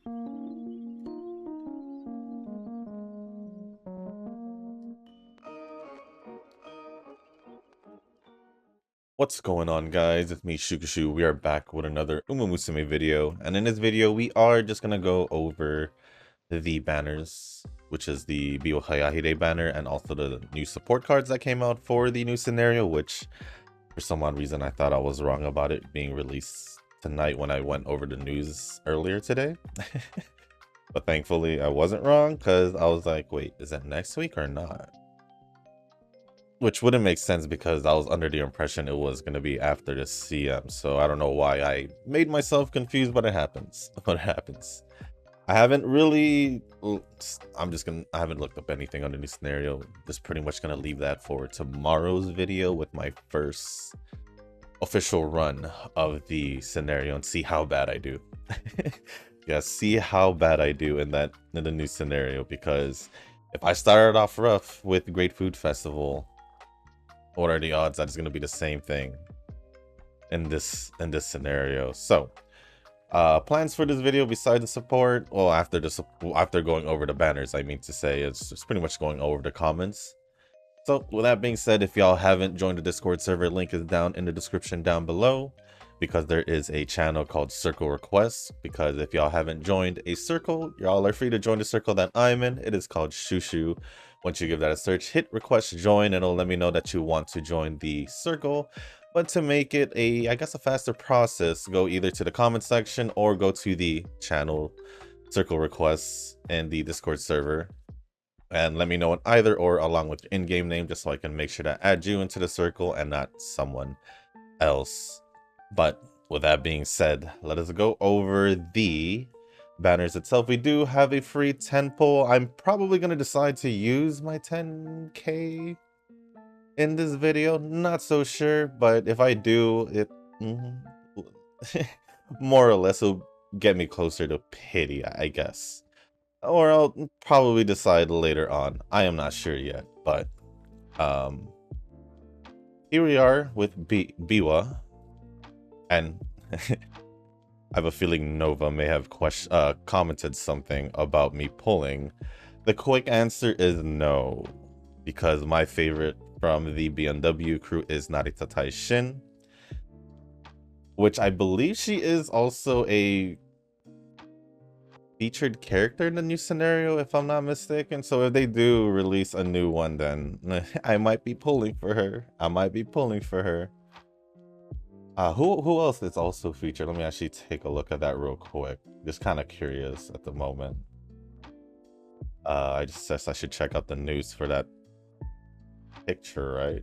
What's going on, guys? It's me, Shukashu. We are back with another Musume video, and in this video we are just gonna go over the banners, which is the Biwa Hayahide banner and also the new support cards that came out for the new scenario, which for some odd reason I thought I was wrong about it being released tonight when I went over the news earlier today. But thankfully I wasn't wrong, because I was like, wait, is that next week or not? Which wouldn't make sense because I was under the impression it was going to be after the CM. So I don't know why I made myself confused, but it happens. But it happens. I haven't really, I haven't looked up anything on the new scenario. Just pretty much going to leave that for tomorrow's video with my first official run of the scenario and see how bad I do. Yeah, see how bad I do in the new scenario, because if I started off rough with Great Food Festival, what are the odds that it's going to be the same thing in this scenario? So plans for this video besides the support, well, after going over the banners, I mean to say, it's just pretty much going over the comments. So with that being said, if y'all haven't joined the Discord server, link is down in the description down below, because there is a channel called Circle Requests. Because if y'all haven't joined a circle, y'all are free to join the circle that I'm in. It is called Shushu. Once you give that a search, hit request join, and it'll let me know that you want to join the circle. But to make it I guess a faster process, go either to the comment section or go to the channel Circle Requests in the Discord server and let me know in either or, along with your in-game name, just so I can make sure to add you into the circle and not someone else. But with that being said, let us go over the banners itself. We do have a free 10 pull. I'm probably going to decide to use my 10k in this video. Not so sure, but if I do, it more or less will get me closer to pity, I guess. Or I'll probably decide later on. I am not sure yet, but here we are with Biwa, and I have a feeling Nova may have commented something about me pulling. The quick answer is no, because my favorite from the BMW crew is Narita Brian, which I believe she is also a featured character in the new scenario, if I'm not mistaken. So if they do release a new one, then I might be pulling for her. Who else is also featured? Let me actually take a look at that real quick. Just kind of curious at the moment. I just said I should check out the news for that picture, right?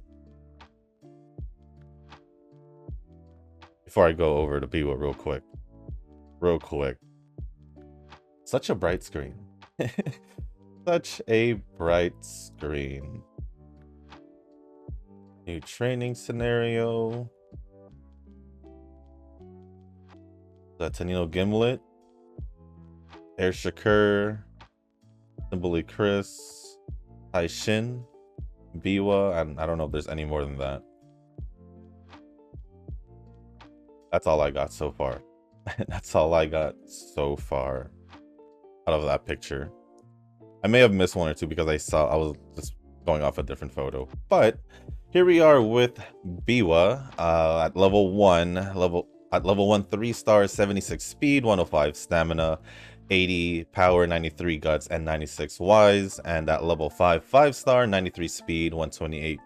Before I go over to Biwa real quick. Such a bright screen. Such a bright screen. New training scenario. Latinino Gimlet, Air Shakur, Simply Chris, Taishin, Biwa, and I don't know if there's any more than that. That's all I got so far. That's all I got so far out of that picture. I may have missed one or two because I was just going off a different photo. But here we are with Biwa at level 1, At level 1, 3 stars, 76 speed, 105 stamina, 80 power, 93 guts, and 96 wise. And at level 5, 5 star, 93 speed, 128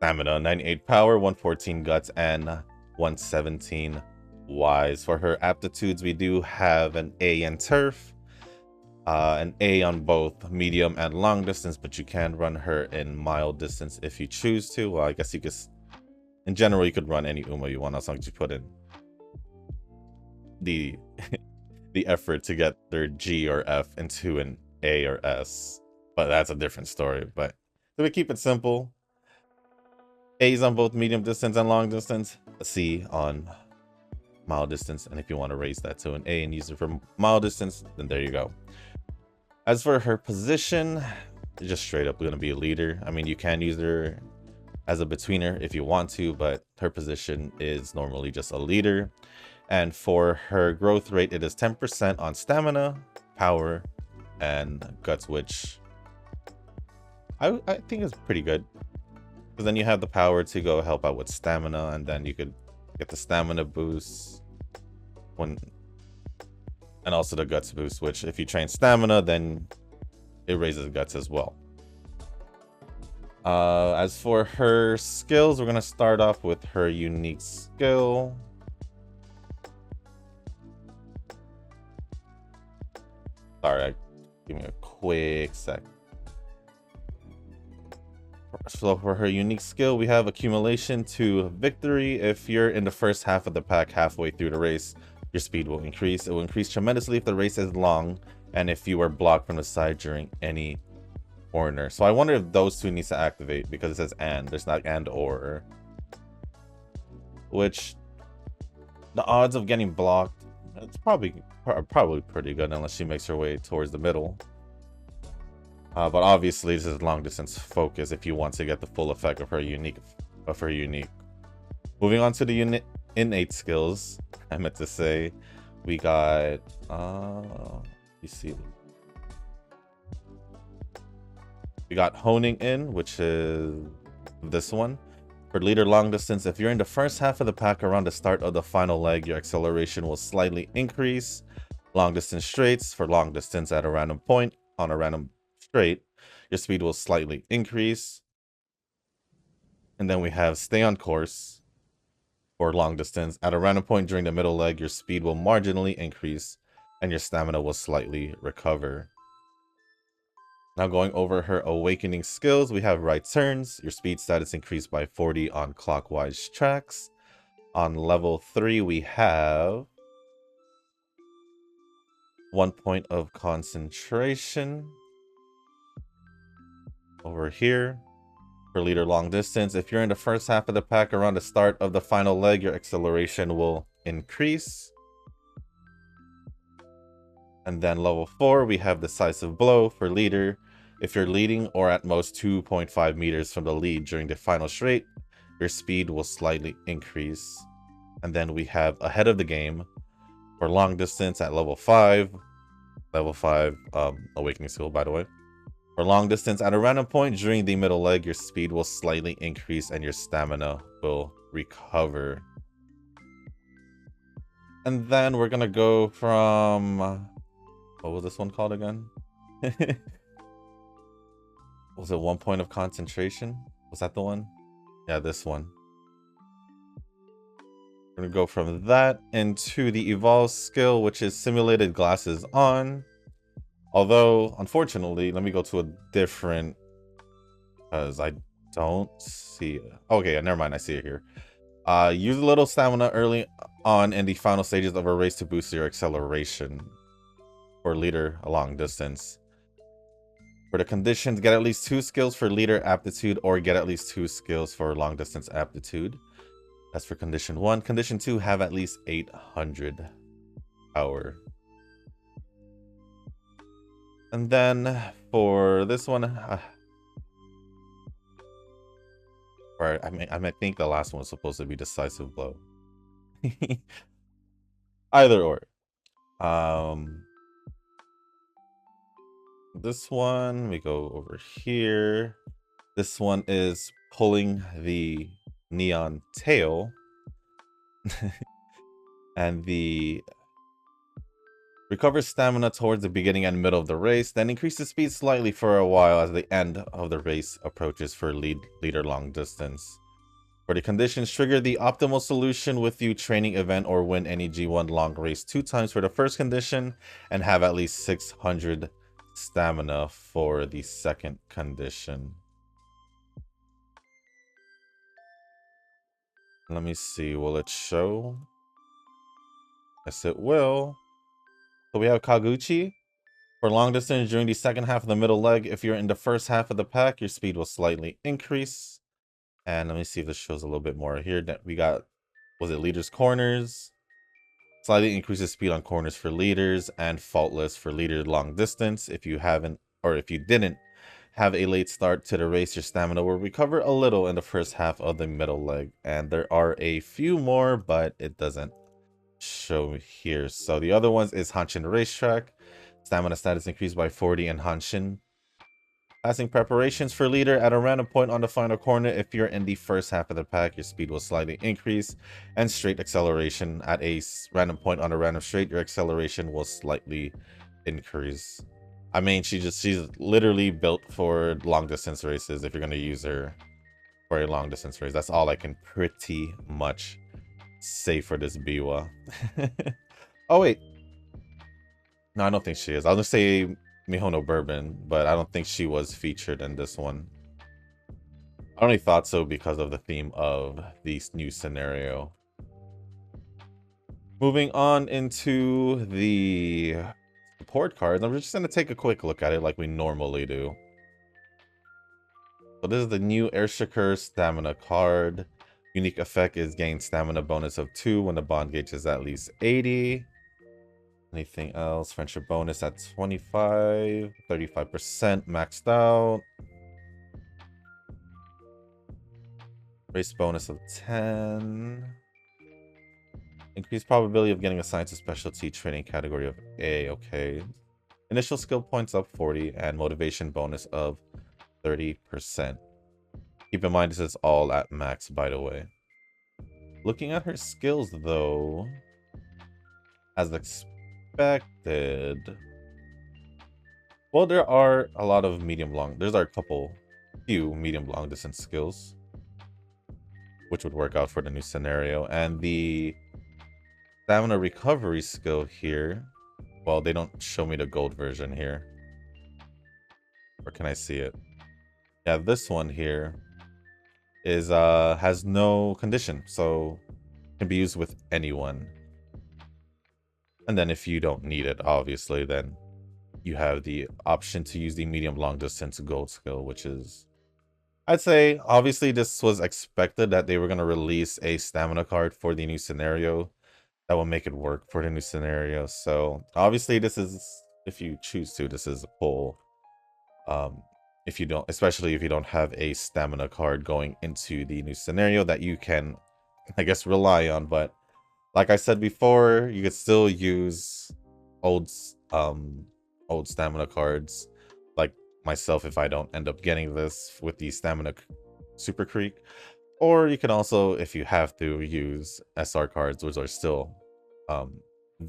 stamina, 98 power, 114 guts, and 117 wise. For her aptitudes, we do have an A in turf, an A on both medium and long distance, but you can run her in mild distance if you choose to. Well, I guess you could. In general, you could run any Uma you want, as long as you put in the effort to get their G or F into an A or S. But that's a different story. But so we keep it simple. A's on both medium distance and long distance. A C on mild distance. And if you want to raise that to an A and use it for mild distance, then there you go. As for her position, just straight up going to be a leader. I mean, you can use her as a betweener if you want to, but her position is normally just a leader. And for her growth rate, it is 10% on stamina, power, and guts, which I think is pretty good. Because then you have the power to go help out with stamina, and then you could get the stamina boost when, and also the guts boost, which if you train stamina, then it raises guts as well. As for her skills, we're gonna start off with her unique skill. Sorry, give me a quick sec. So for her unique skill, we have accumulation to victory. If you're in the first half of the pack halfway through the race, your speed will increase. It will increase tremendously if the race is long and if you are blocked from the side during any corner. So I wonder if those two needs to activate because it says and. There's not and or. Which the odds of getting blocked, it's probably pretty good unless she makes her way towards the middle. But obviously this is long distance focus if you want to get the full effect of her unique. Moving on to the innate skills, I meant to say, we got you see, we got honing in, which is this one. For leader long distance, if you're in the first half of the pack around the start of the final leg, your acceleration will slightly increase. Long distance straights, for long distance at a random point on a random straight, your speed will slightly increase. And then we have stay on course for long distance. At a random point during the middle leg, your speed will marginally increase and your stamina will slightly recover. Now going over her awakening skills, we have right turns. Your speed status increased by 40 on clockwise tracks. On level 3, we have 1 point of concentration. Over here, for leader long distance, if you're in the first half of the pack around the start of the final leg, your acceleration will increase. And then level 4, we have decisive blow for leader. If you're leading or at most 2.5 meters from the lead during the final straight, your speed will slightly increase. And then we have ahead of the game for long distance at level 5. Level 5 awakening skill, by the way. For long distance at a random point during the middle leg, your speed will slightly increase and your stamina will recover. And then we're gonna go from, what was this one called again? Was it 1 point of concentration? Was that the one? Yeah, this one. We're gonna go from that into the evolve skill, which is simulated glasses on. Although, unfortunately, let me go to a different, because I don't see it. Okay, never mind, I see it here. Use a little stamina early on in the final stages of a race to boost your acceleration for leader a long distance. For the conditions, get at least 2 skills for leader aptitude or get at least 2 skills for long distance aptitude. That's for condition 1. Condition 2, have at least 800 power. And then for this one, or I might think the last one was supposed to be decisive blow. Either or. This one, we go over here. This one is pulling the neon tail. And the recovers stamina towards the beginning and middle of the race, then increases speed slightly for a while as the end of the race approaches for leader long distance. For the conditions, trigger the optimal solution with you training event or win any G1 long race 2 times for the first condition and have at least 600 stamina for the second condition. Let me see, will it show? Yes, it will. So we have Kaguchi. For long distance during the second half of the middle leg, if you're in the first half of the pack, your speed will slightly increase. And let me see if this shows a little bit more here. We got, was it leaders corners? Slightly increases speed on corners for leaders and faultless for leader long distance. If you haven't, or if you didn't have a late start to the race, your stamina will recover a little in the first half of the middle leg. And there are a few more, but it doesn't show here. So the other ones is Hanshin Racetrack. Stamina status increased by 40 in Hanshin. Passing preparations for leader at a random point on the final corner. If you're in the first half of the pack, your speed will slightly increase. And straight acceleration at a random point on a random straight, your acceleration will slightly increase. I mean, she's literally built for long distance races if you're going to use her for a long distance race. That's all I can pretty much say for this Biwa. Oh, wait. No, I don't think she is. I was going to say Mihono Bourbon, but I don't think she was featured in this one. I only thought so because of the theme of the new scenario. Moving on into the support cards, I'm just going to take a quick look at it like we normally do. So this is the new Airshakir Stamina card. Unique effect is gain stamina bonus of 2 when the bond gauge is at least 80. Anything else? Friendship bonus at 25, 35% maxed out. Race bonus of 10. Increased probability of getting assigned to specialty training category of A. Okay. Initial skill points up 40 and motivation bonus of 30%. Keep in mind this is all at max, by the way. Looking at her skills though, as expected. Well, there are a lot of there's a few medium long distance skills, which would work out for the new scenario. And the stamina recovery skill here, well, they don't show me the gold version here. Or can I see it? Yeah, this one here is has no condition, so can be used with anyone. And then if you don't need it, obviously, then you have the option to use the medium long distance gold skill, which is, I'd say, obviously this was expected that they were going to release a stamina card for the new scenario that will make it work for the new scenario. So obviously this is, if you choose to, this is a pull. If you don't, especially if you don't have a stamina card going into the new scenario that you can, I guess, rely on. But like I said before, you could still use old stamina cards, like myself, if I don't end up getting this with the stamina super creek. Or you can also, if you have to, use SR cards, which are still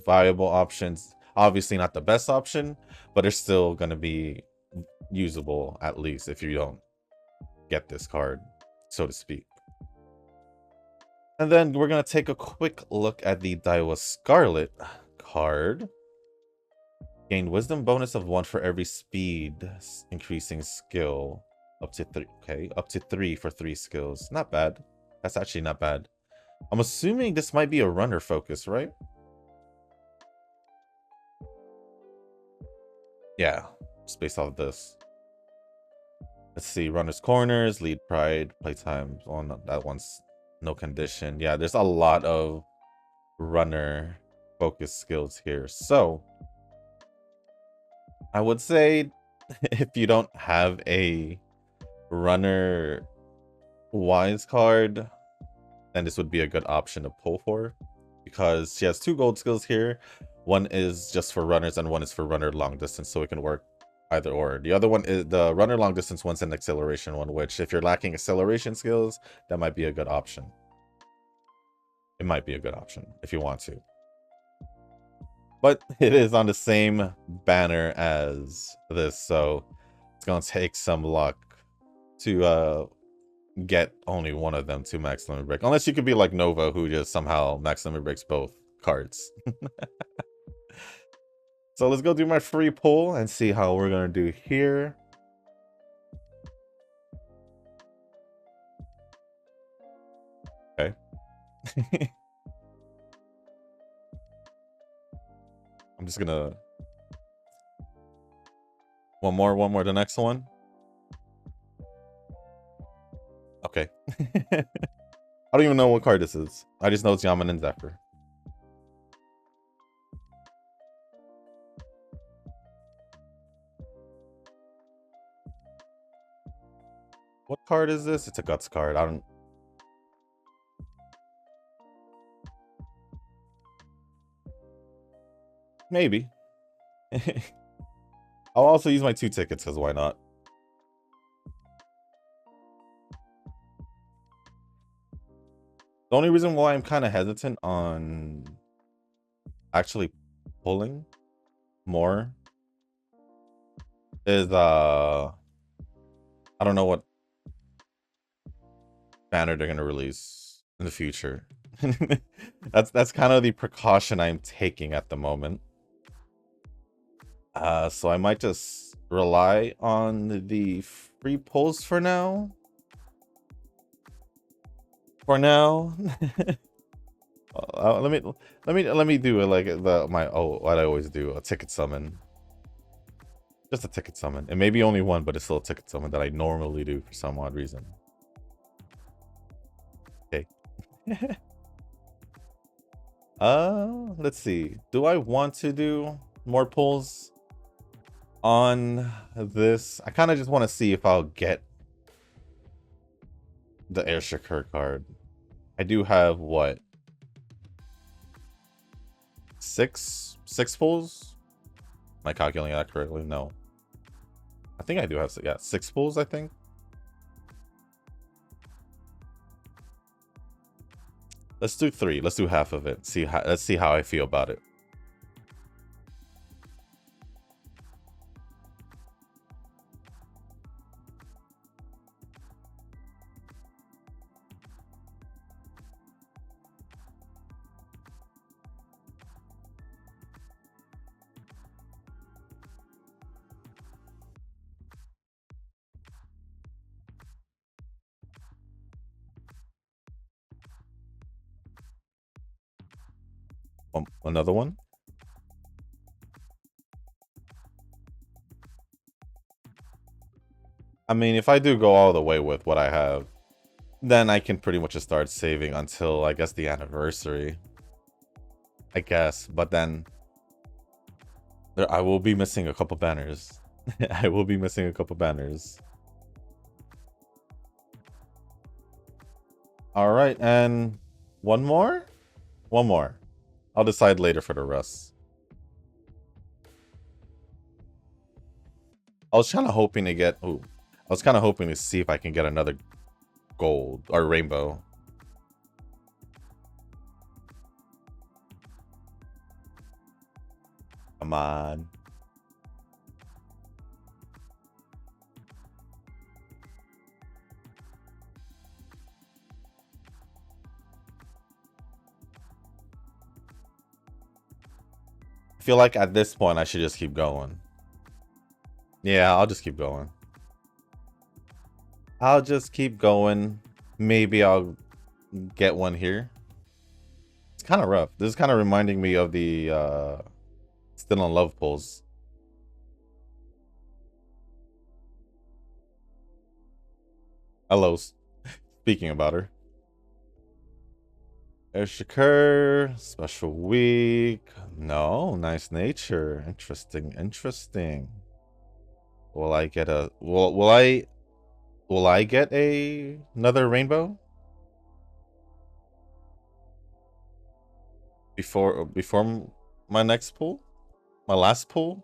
viable options. Obviously not the best option, but they're still going to be usable, at least if you don't get this card, so to speak. And then we're going to take a quick look at the Daiwa Scarlet card. Gain wisdom bonus of 1 for every speed increasing skill. Up to 3. Okay, up to 3 for 3 skills. Not bad. That's actually not bad. I'm assuming this might be a runner focus, right? Yeah, just based off of this. Let's see, runner's corners, lead pride, playtime. Oh, no, that one's no condition. Yeah, there's a lot of runner focus skills here. So I would say if you don't have a runner wise card, then this would be a good option to pull for, because she has 2 gold skills here. One is just for runners and one is for runner long distance, so it can work either or. The other one is the runner long distance one's an acceleration one, which if you're lacking acceleration skills, that might be a good option. It might be a good option if you want to. But it is on the same banner as this, so it's gonna take some luck to get only one of them to max limit break, unless you could be like Nova, who just somehow max limit breaks both cards. So let's go do my free pull and see how we're gonna do here. Okay. I'm just gonna one more, the next one. Okay. I don't even know what card this is. I just know it's Yaman and Zephyr. What card is this? It's a Guts card. I don't... Maybe. I'll also use my 2 tickets, because why not? The only reason why I'm kind of hesitant on actually pulling more is I don't know what banner they're gonna release in the future. That's kind of the precaution I'm taking at the moment. So I might just rely on the free pulls for now. Let me do it like what I always do, a ticket summon. Just a ticket summon. And maybe only one, but it's still a ticket summon that I normally do for some odd reason. Okay. Let's see. Do I want to do more pulls on this? I kind of just want to see if I'll get the Air Shakur card. I do have what? Six pulls? Am I calculating that correctly? No. I think I do have, yeah, 6 pulls, I think. Let's do 3. Let's do half of it. Let's see how I feel about it. Another one. I mean, if I do go all the way with what I have, then I can pretty much just start saving until, I guess, the anniversary. I guess, but then I will be missing a couple banners. I will be missing a couple banners. All right, and one more? One more. I'll decide later for the rest. I was kind of hoping to get... Ooh. I was kind of hoping to see if I can get another gold or rainbow. Come on. I feel like at this point I should just keep going. Yeah, I'll just keep going. I'll just keep going. Maybe I'll get one here. It's kind of rough. This is kind of reminding me of the Still in Love pulls. Hello. Speaking about her. Air Shakur, special week. No, nice nature. Interesting, interesting. Will I get a will I get another rainbow? Before my next pull? My last pull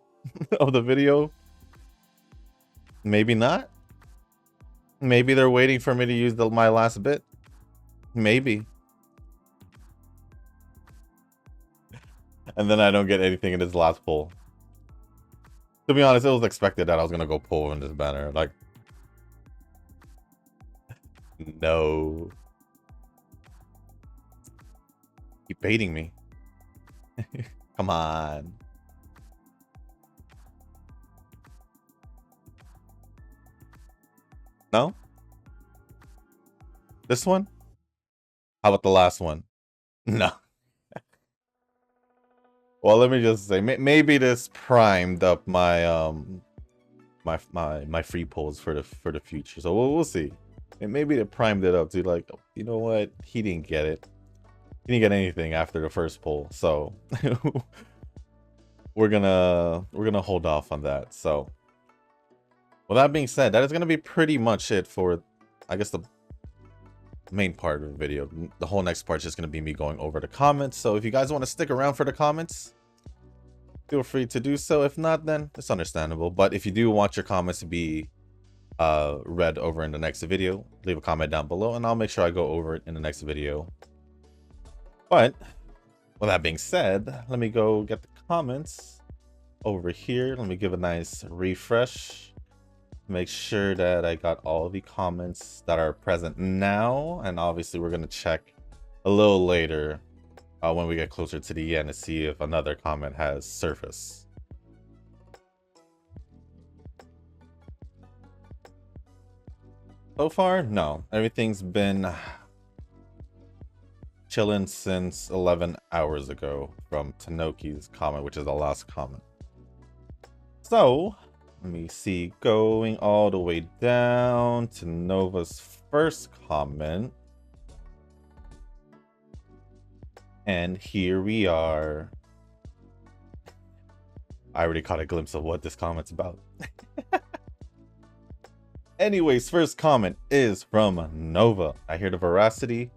of the video? Maybe not. Maybe they're waiting for me to use my last bit. Maybe. And then I don't get anything in this last pull. To be honest, it was expected that I was gonna go pull in this banner. Like, no. Keep baiting me. Come on. No? This one? How about the last one? No. Well, let me just say, maybe this primed up my my free pulls for the future. So we'll see. And maybe they primed it up to like, you know what? He didn't get it. He didn't get anything after the first pull. So we're gonna hold off on that. So with that being said, that is gonna be pretty much it for, I guess, the main part of the video. The whole next part is just going to be me going over the comments. So if you guys want to stick around for the comments, feel free to do so. If not, then it's understandable. But if you do want your comments to be read over in the next video, leave a comment down below and I'll make sure I go over it in the next video. But with that being said, let me go get the comments over here. Let me give a nice refresh. Make sure that I got all the comments that are present now. And obviously we're going to check a little later when we get closer to the end to see if another comment has surfaced. So far, no. Everything's been chilling since 11 hours ago from Tanoki's comment, which is the last comment. So, let me see. Going all the way down to Nova's first comment. And here we are. I already caught a glimpse of what this comment's about. Anyways, first comment is from Nova. I hear the veracity,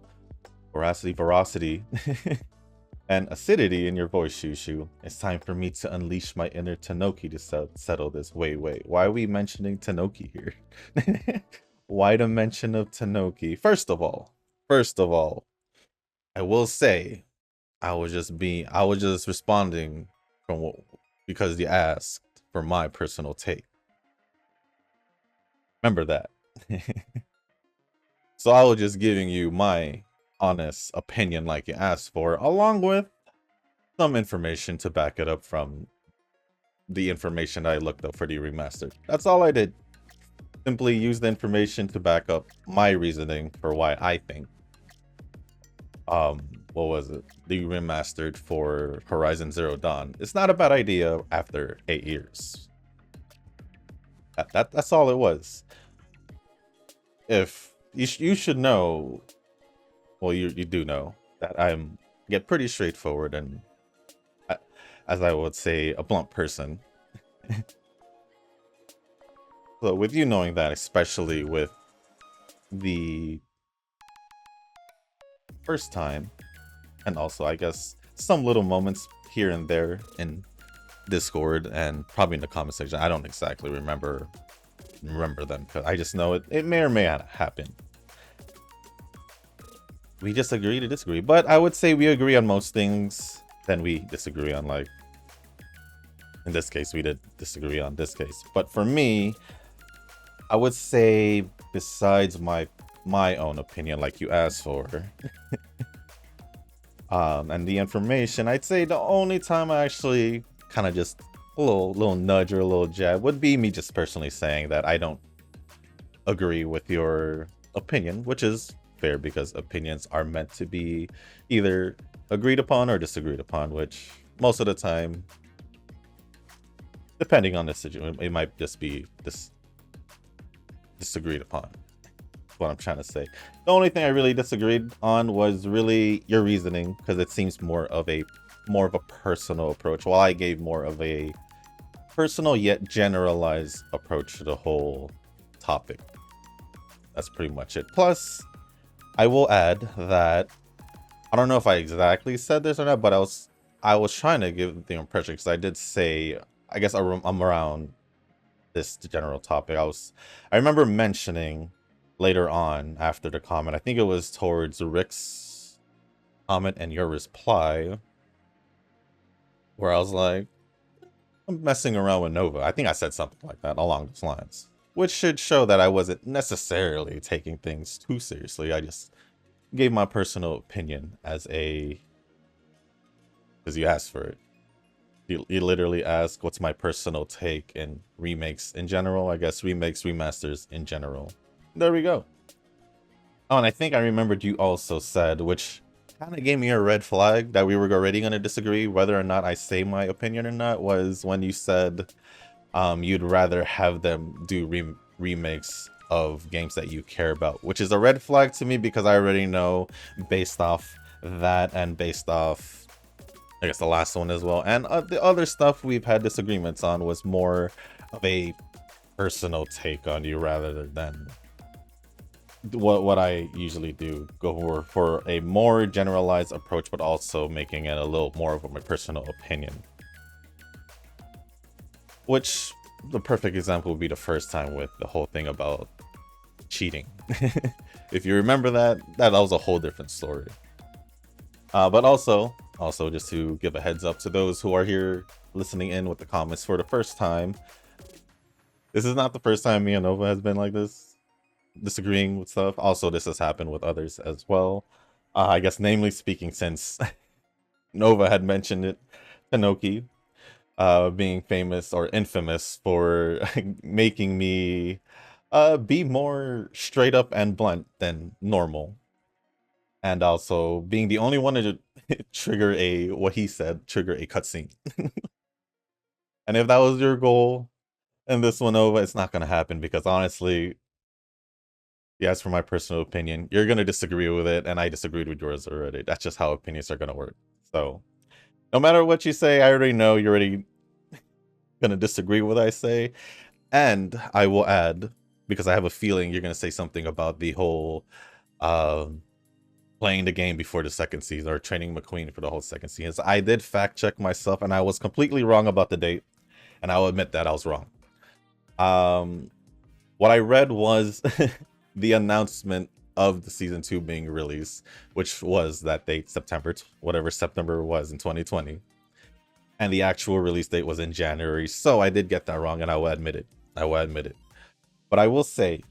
and acidity in your voice, Shushu. It's time for me to unleash my inner Tanoki to settle this. Wait, why are we mentioning Tanoki here? Why the mention of Tanoki? First of all, I will say, I was just responding because you asked for my personal take. Remember that. So I was just giving you my honest opinion like you asked for, along with some information to back it up from the information I looked up for the remastered. That's all I did. Simply use the information to back up my reasoning for why I think what was it, the remastered for Horizon Zero Dawn, it's not a bad idea after 8 years. That's all it was. If you should know, well, you do know that I get pretty straightforward and, as I would say, a blunt person. So with you knowing that, especially with the first time, and also I guess some little moments here and there in Discord and probably in the comment section, I don't exactly remember them, because I just know it may or may not happen. We just agree to disagree, but I would say we agree on most things, then we disagree on, like, in this case we did disagree on this case. But for me, I would say, besides my own opinion like you asked for, and the information, I'd say the only time I actually kind of just a little nudge or a little jab would be me just personally saying that I don't agree with your opinion, which is fair because opinions are meant to be either agreed upon or disagreed upon, which most of the time, depending on the situation, it might just be disagreed upon. That's what I'm trying to say. The only thing I really disagreed on was really your reasoning, because it seems more of a personal approach, while I gave more of a personal yet generalized approach to the whole topic. That's pretty much it. Plus, I will add that I don't know if I exactly said this or not, but I was trying to give the impression, because I did say, I guess I'm around this general topic. I remember mentioning later on after the comment, I think it was towards Rick's comment and your reply, where I was like, I'm messing around with Nova. I think I said something like that along those lines, which should show that I wasn't necessarily taking things too seriously. I just gave my personal opinion because you asked for it. You literally asked what's my personal take in remakes in general. I guess remakes, remasters in general. There we go. Oh, and I think I remembered you also said, which kind of gave me a red flag that we were already going to disagree whether or not I say my opinion or not, was when you said you'd rather have them do remakes of games that you care about, which is a red flag to me because I already know, based off that and based off, I guess, the last one as well, and the other stuff we've had disagreements on was more of a personal take on you rather than what I usually do, go for a more generalized approach, but also making it a little more of my personal opinion. Which the perfect example would be the first time with the whole thing about cheating. If you remember that was a whole different story. But also just to give a heads up to those who are here listening in with the comments for the first time, this is not the first time me and Nova has been like this, disagreeing with stuff. Also, this has happened with others as well. I guess namely speaking, since Nova had mentioned it, Tanoki being famous or infamous for making me be more straight up and blunt than normal, and also being the only one to trigger a trigger a cutscene. And if that was your goal in this one, Nova, it's not gonna happen, because honestly, yeah, as for my personal opinion, you're gonna disagree with it, and I disagreed with yours already. That's just how opinions are gonna work. So no matter what you say, I already know you're already gonna disagree with what I say. And I will add, because I have a feeling you're gonna say something about the whole playing the game before the second season, or training McQueen for the whole second season. So I did fact check myself, and I was completely wrong about the date, and I'll admit that I was wrong. What I read was the announcement of the season 2 being released, which was that date, whatever September was in 2020. And the actual release date was in January. So I did get that wrong, and I will admit it. But I will say,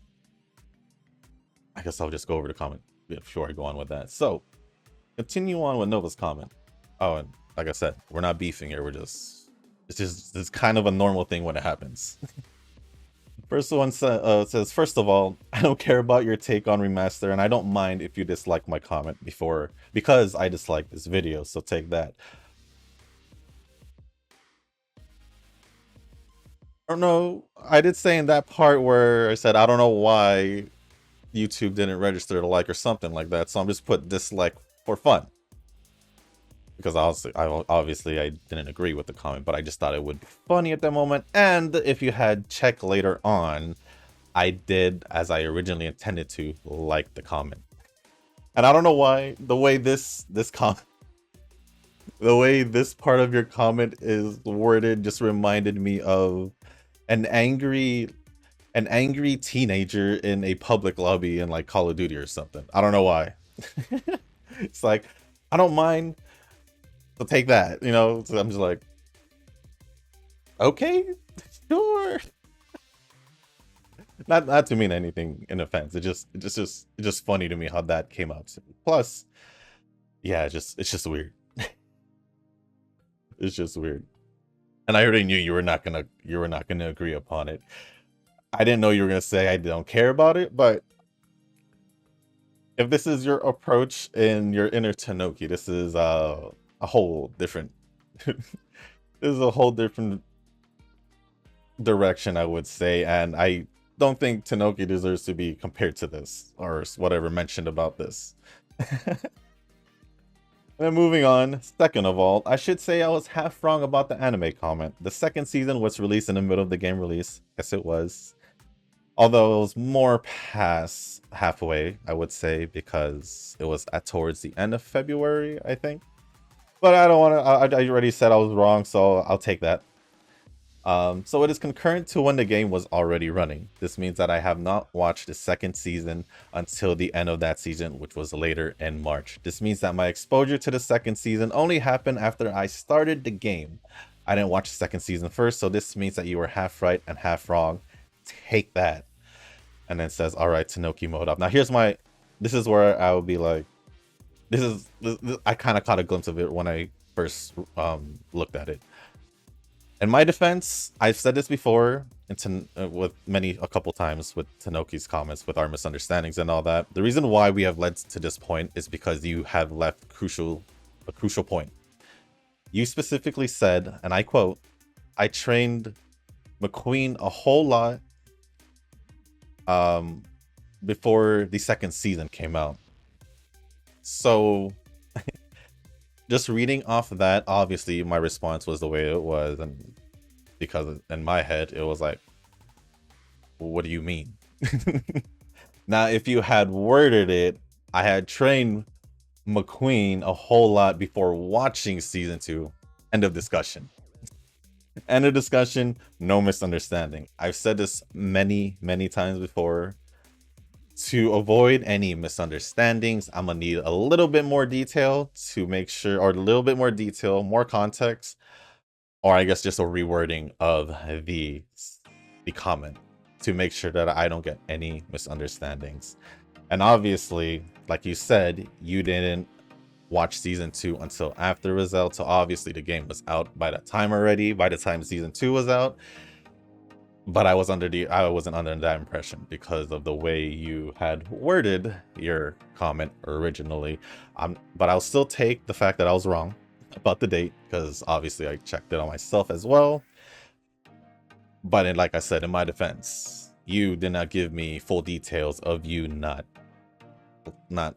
I guess I'll just go over the comment before I go on with that. So continue on with Nova's comment. Oh, and like I said, we're not beefing here. It's kind of a normal thing when it happens. First one says, first of all, I don't care about your take on remaster, and I don't mind if you dislike my comment because I dislike this video, so take that. I don't know. I did say in that part where I said I don't know why YouTube didn't register to like or something like that, so I'm just put dislike for fun. Because obviously I didn't agree with the comment, but I just thought it would be funny at the moment. And if you had checked later on, I did, as I originally intended to, like the comment. And I don't know why the way this part of your comment is worded just reminded me of an angry teenager in a public lobby in like Call of Duty or something. I don't know why. It's like, I don't mind, so take that, you know. So I'm just like, okay, sure. Not to mean anything in offense. It's just funny to me how that came out. Plus, yeah, it's just weird. It's just weird. And I already knew you were not gonna agree upon it. I didn't know you were gonna say I don't care about it, but if this is your approach in your inner Tanoki, this is a whole different this is a whole different direction, I would say, and I don't think Tanoki deserves to be compared to this or whatever mentioned about this. And moving on, second of all, I should say I was half wrong about the anime comment. The second season was released in the middle of the game release. Yes, it was. Although it was more past halfway, I would say, because it was towards the end of February, I think. But I don't want to, I already said I was wrong, so I'll take that. So it is concurrent to when the game was already running. This means that I have not watched the second season until the end of that season, which was later in March. This means that my exposure to the second season only happened after I started the game. I didn't watch the second season first, so this means that you were half right and half wrong. Take that. And then it says, all right, Tanoki mode up. Now this is where I would be like, I kind of caught a glimpse of it when I first looked at it. In my defense, I've said this before with a couple times with Tanoki's comments, with our misunderstandings and all that. The reason why we have led to this point is because you have left a crucial point. You specifically said, and I quote, I trained McQueen a whole lot before the second season came out. So just reading off of that, obviously my response was the way it was, and because in my head it was like, what do you mean? Now if you had worded it, I had trained McQueen a whole lot before watching season 2, end of discussion. End of discussion, no misunderstanding. I've said this many, many times before. To avoid any misunderstandings, I'm gonna need a little bit more detail to make sure, or a little bit more detail, more context, or I guess just a rewording of the comment to make sure that I don't get any misunderstandings. And obviously, like you said, you didn't watch season 2 until after results, so obviously the game was out by that time already, by the time season 2 was out. But I wasn't under that impression because of the way you had worded your comment originally. But I'll still take the fact that I was wrong about the date, because obviously I checked it on myself as well. But like I said, in my defense, you did not give me full details of you not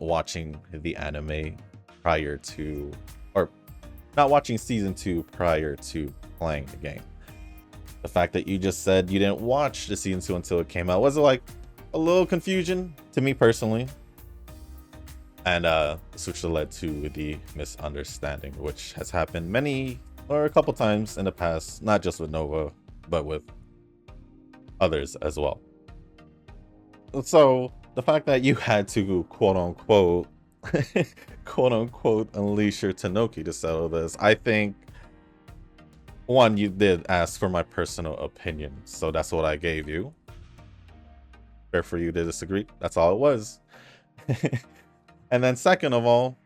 watching the anime prior to, or not watching season 2 prior to playing the game. The fact that you just said you didn't watch the season 2 until it came out was like a little confusion to me personally. And which led to the misunderstanding, which has happened many or a couple times in the past, not just with Nova, but with others as well. So the fact that you had to quote unquote unleash your Tanuki to settle this, I think, one, you did ask for my personal opinion, so that's what I gave you. Fair for you to disagree. That's all it was. And then second of all,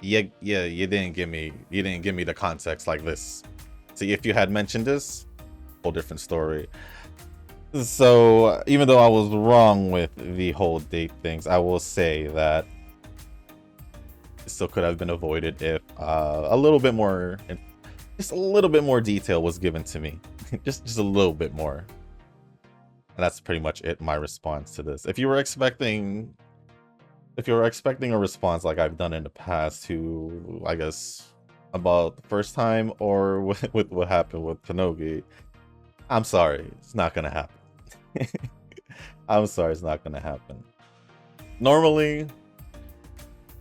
you didn't give me the context like this. See, if you had mentioned this, whole different story. So even though I was wrong with the whole date things, I will say that it still could have been avoided if a little bit more. Just a little bit more detail was given to me. just a little bit more. And that's pretty much it, my response to this. If you were expecting a response like I've done in the past to, I guess, about the first time or with what happened with Tanogi, I'm sorry, it's not gonna happen. I'm sorry, it's not gonna happen. Normally,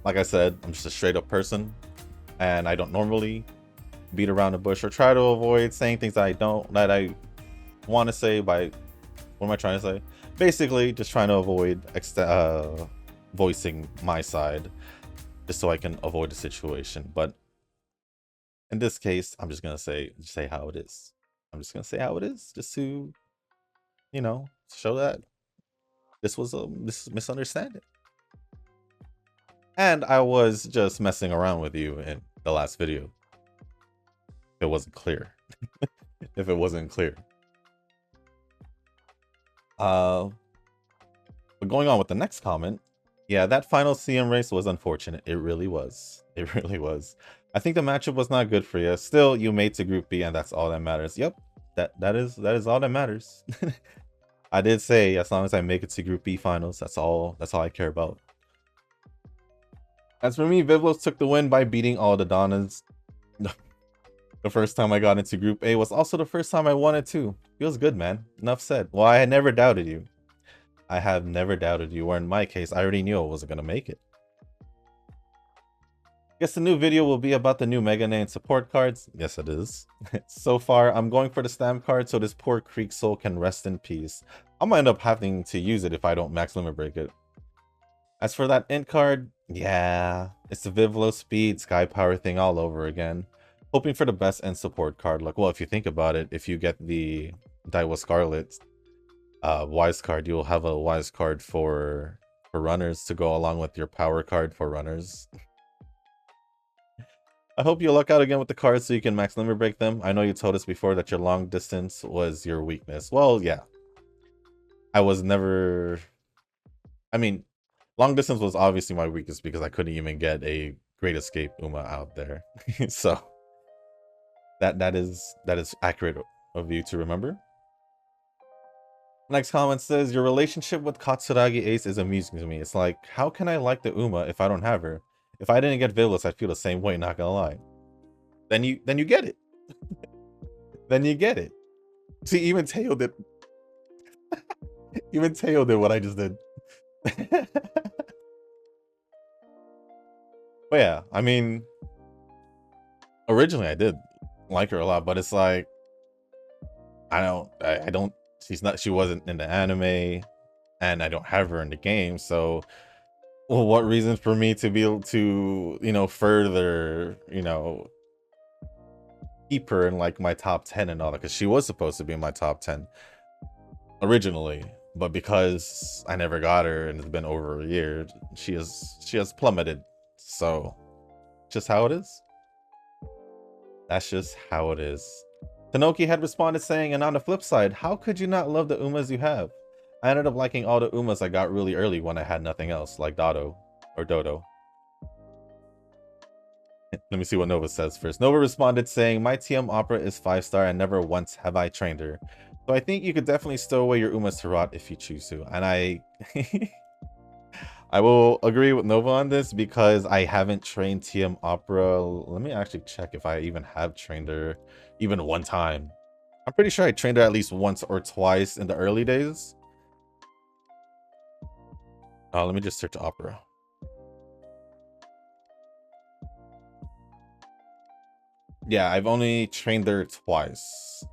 like I said, I'm just a straight up person, and I don't normally beat around the bush or try to avoid saying things that I want to say. By what am I trying to say? Basically, just trying to avoid voicing my side, just so I can avoid the situation. But in this case, I'm just gonna say how it is. I'm just gonna say how it is, just to, show that this was a misunderstanding. And I was just messing around with you in the last video. It wasn't clear. If it wasn't clear. But going on with the next comment, yeah, that final CM race was unfortunate. It really was. It really was. I think the matchup was not good for you. Still, you made to Group B, and that's all that matters. Yep, that is all that matters. I did say as long as I make it to Group B finals, that's all I care about. As for me, Vivlos took the win by beating all the Donnas. The first time I got into Group A was also the first time I won it too. Feels good, man. Enough said. Well, I had never doubted you. I have never doubted you, or in my case, I already knew I wasn't gonna make it. Guess the new video will be about the new Mega Name support cards. Yes, it is. So far, I'm going for the stamp card so this poor Creek soul can rest in peace. I might end up having to use it if I don't max limit break it. As for that int card, yeah, it's the Vivlo speed sky power thing all over again. Hoping for the best end support card luck. Well, if you think about it, if you get the Daiwa Scarlet Wise card, you'll have a Wise card for runners to go along with your power card for runners. I hope you luck out again with the cards so you can max limit break them. I know you told us before that your long distance was your weakness. Well, yeah. I was never... I mean, long distance was obviously my weakness because I couldn't even get a Great Escape Uma out there. So... That is accurate of you to remember. Next comment says, your relationship with Katsuragi Ace is amusing to me. It's like, how can I like the Uma if I don't have her? If I didn't get Vivlos, I'd feel the same way, not gonna lie. Then you get it. Then you get it. See, even Teo did. Even Teo did what I just did. But yeah, I mean, originally I did like her a lot, but it's like, I don't. She's not. She wasn't in the anime, and I don't have her in the game. So, well, what reason for me to be able to, further, keep her in like my top 10 and all that? Because she was supposed to be in my top 10 originally, but because I never got her and it's been over a year, she has plummeted. So, just how it is. That's just how it is. Tanoki had responded saying, and on the flip side, how could you not love the Umas you have? I ended up liking all the Umas I got really early when I had nothing else, like Dodo or Dodo. Let me see what Nova says first. Nova responded saying, my TM Opera is 5-star and never once have I trained her. So I think you could definitely stow away your Umas to rot if you choose to. And I will agree with Nova on this because I haven't trained TM Opera. Let me actually check if I even have trained her even one time. I'm pretty sure I trained her at least once or twice in the early days. Let me just search Opera. Yeah, I've only trained her twice.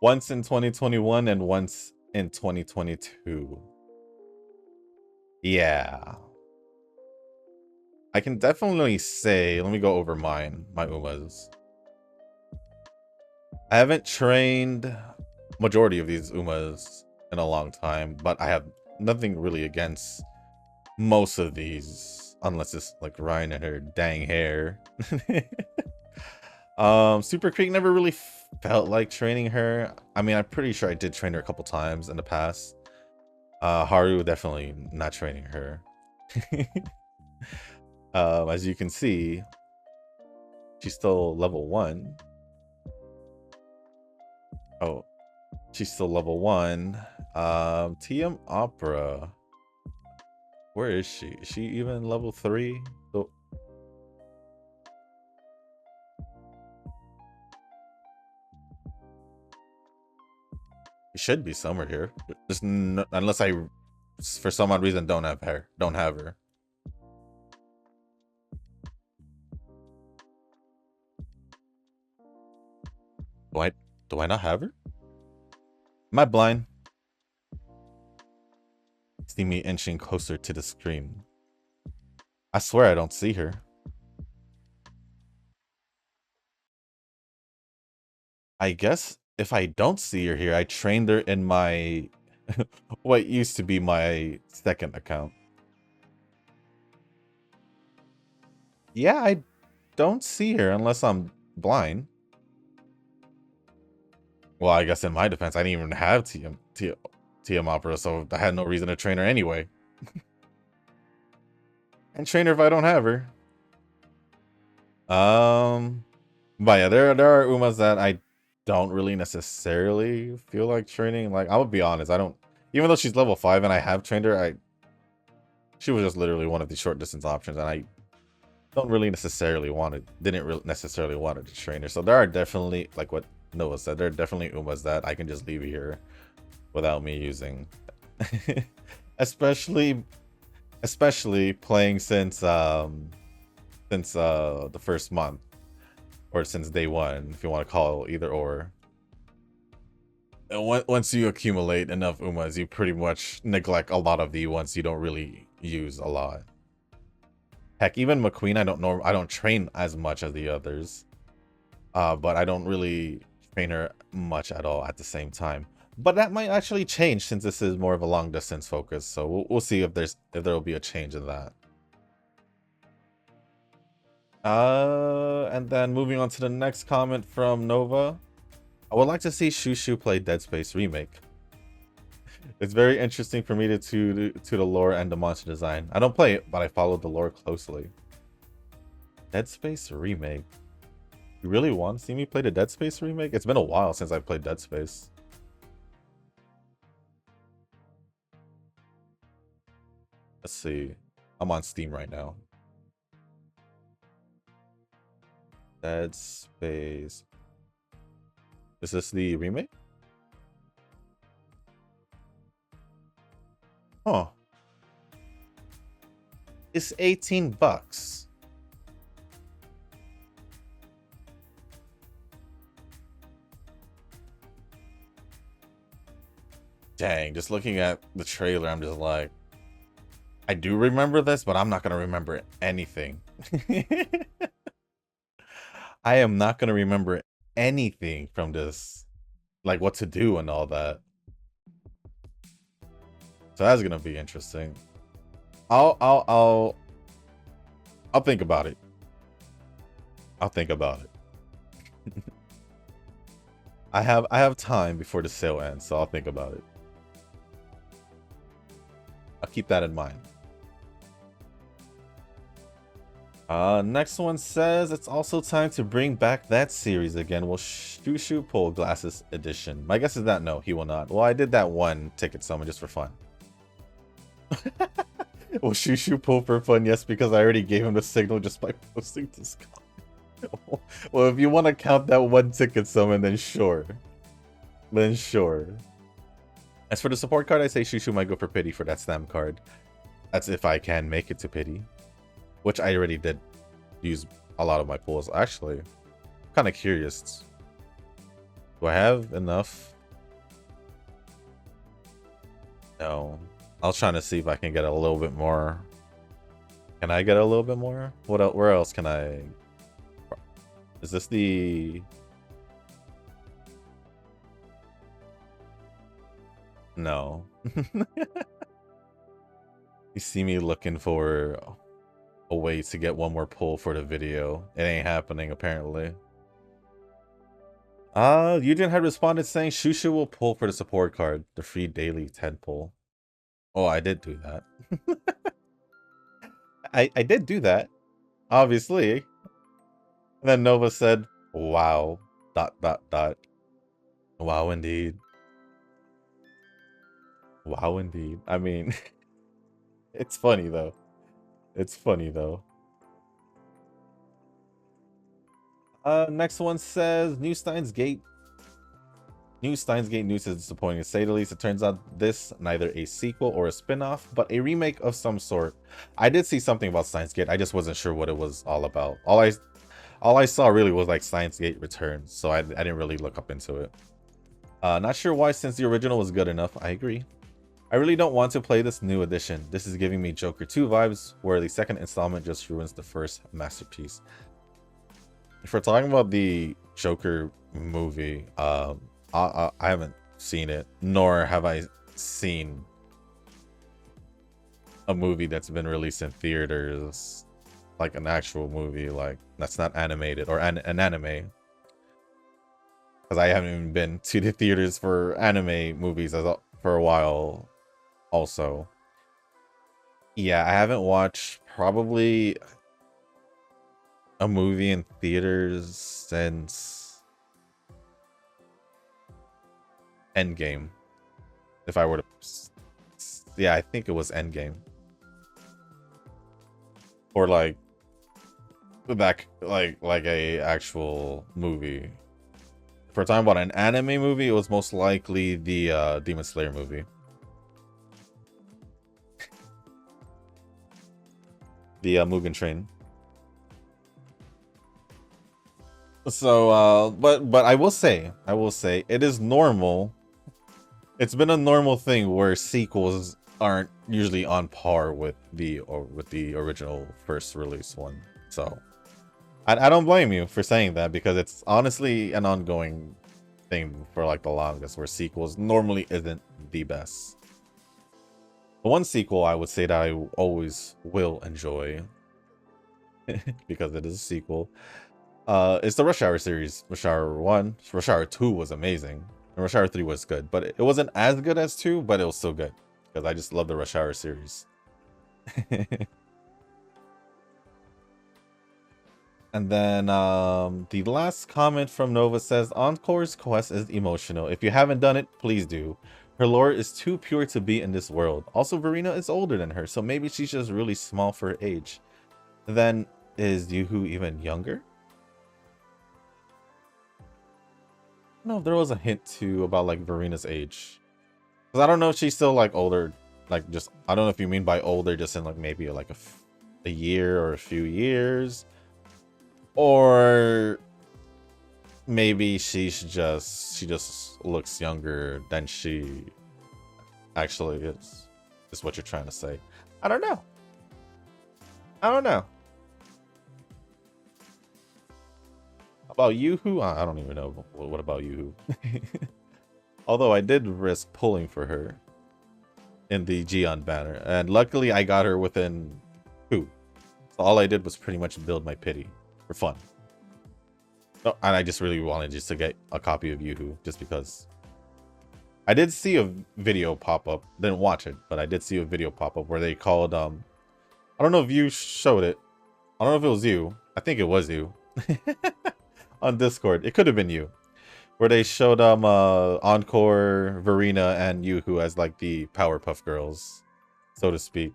Once in 2021 and once in 2022. Yeah. I can definitely say, let me go over my Umas. I haven't trained majority of these Umas in a long time, but I have nothing really against most of these, unless it's like Ryan and her dang hair. Super Creek never really felt like training her. I mean, I'm pretty sure I did train her a couple times in the past. Haru, definitely not training her. As you can see, she's still level 1. Oh, she's still level 1. TM Opera. Where is she? Is she even level 3? Oh. She should be somewhere here. Just unless I, for some odd reason, don't have her. Do I not have her? Am I blind? See me inching closer to the screen. I swear I don't see her. I guess if I don't see her here, I trained her in my what used to be my second account. Yeah, I don't see her unless I'm blind. Well, I guess in my defense, I didn't even have TM Opera, so I had no reason to train her anyway. And train her if I don't have her. But yeah, there are Umas that I don't really necessarily feel like training. Like, I would be honest, I don't, even though she's level 5 and I have trained her, she was just literally one of the short distance options, and I don't really necessarily didn't necessarily want to train her. So there are definitely, like what Noah said, there are definitely Umas that I can just leave here without me using. especially playing since the first month, or since day 1, if you want to call it either or. And once you accumulate enough Umas, you pretty much neglect a lot of the ones you don't really use a lot. Heck, even McQueen, I don't train as much as the others. But I don't really train her much at all at the same time. But that might actually change since this is more of a long distance focus. So we'll see if there will be a change in that. And then moving on to the next comment from Nova. I would like to see Shushu play Dead Space Remake. It's very interesting for me to the lore and the monster design. I don't play it, but I follow the lore closely. Dead Space Remake. You really want to see me play the Dead Space Remake? It's been a while since I played Dead Space. Let's see. I'm on Steam right now. Dead Space. Is this the remake? Huh. It's $18. Dang, just looking at the trailer, I'm just like, I do remember this, but I'm not gonna remember anything. I am not gonna remember anything from this, like what to do and all that. So that's gonna be interesting. I'll think about it. I'll think about it. I have time before the sale ends, so I'll think about it. I'll keep that in mind. Next one says it's also time to bring back that series again. Will Shushu pull Glasses Edition? My guess is that no, he will not. Well, I did that one ticket summon just for fun. Will Shushu pull for fun? Yes, because I already gave him the signal just by posting this comment. Well, if you want to count that one ticket summon, then sure. Then sure. As for the support card, I say Shushu might go for pity for that stamp card. That's if I can make it to pity. Which I already did use a lot of my pulls. Actually, I'm kind of curious. Do I have enough? No. I was trying to see if I can get a little bit more. Can I get a little bit more? What else? Where else can I? Is this the? No. You see me looking for a way to get one more pull for the video. It ain't happening apparently. Eugene had responded saying Shushu will pull for the support card, the free daily 10 pull. Oh, I did do that. I did do that, obviously. And then Nova said, wow, ... Wow, indeed. Wow, indeed. I mean, it's funny though. It's funny though. Next one says New Steins Gate. New Steins Gate news is disappointing to say the least. It turns out this neither a sequel or a spin-off, but a remake of some sort. I did see something about Steins Gate. I just wasn't sure what it was all about. All I saw really was like Steins Gate Returns, so I didn't really look up into it. Not sure why, since the original was good enough. I agree. I really don't want to play this new edition. This is giving me Joker 2 vibes, where the second installment just ruins the first masterpiece. If we're talking about the Joker movie, I haven't seen it, nor have I seen a movie that's been released in theaters, like an actual movie, like that's not animated or an anime. Because I haven't even been to the theaters for anime movies for a while. Also, yeah, I haven't watched probably a movie in theaters since Endgame. If I were to, yeah, I think it was Endgame, or like back like a actual movie. If we're talking about an anime movie, it was most likely the Demon Slayer movie. The Mugen Train. So but I will say it is normal. It's been a normal thing where sequels aren't usually on par with the original first release one. So I don't blame you for saying that, because it's honestly an ongoing thing for like the longest, where sequels normally isn't the best. The one sequel I would say that I always will enjoy because it is a sequel, it's the Rush Hour series. Rush Hour 1, Rush Hour 2 was amazing, and Rush Hour 3 was good, but it wasn't as good as 2, but it was still good because I just love the Rush Hour series. And then the last comment from Nova says, Encore's quest is emotional. If you haven't done it, please do. Her lore is too pure to be in this world. Also, Verena is older than her, so maybe she's just really small for her age. Then, is Yuhu even younger? I don't know if there was a hint too about like Verena's age. Because I don't know if she's still like older. Like just, I don't know if you mean by older just in like maybe like a year or a few years. Or maybe she just looks younger than she actually is what you're trying to say. I don't know. I don't know. About Yoo-hoo? I don't even know. What about Yoo-hoo? Although I did risk pulling for her in the Gion banner, and luckily I got her within 2. So all I did was pretty much build my pity for fun. Oh, and I just really wanted just to get a copy of Yoo-hoo just because. I did see a video pop up. Didn't watch it, but I did see a video pop up where they called I don't know if you showed it. I don't know if it was you. I think it was you. On Discord. It could have been you. Where they showed Encore, Verena, and Yoo-hoo as like the Powerpuff Girls, so to speak,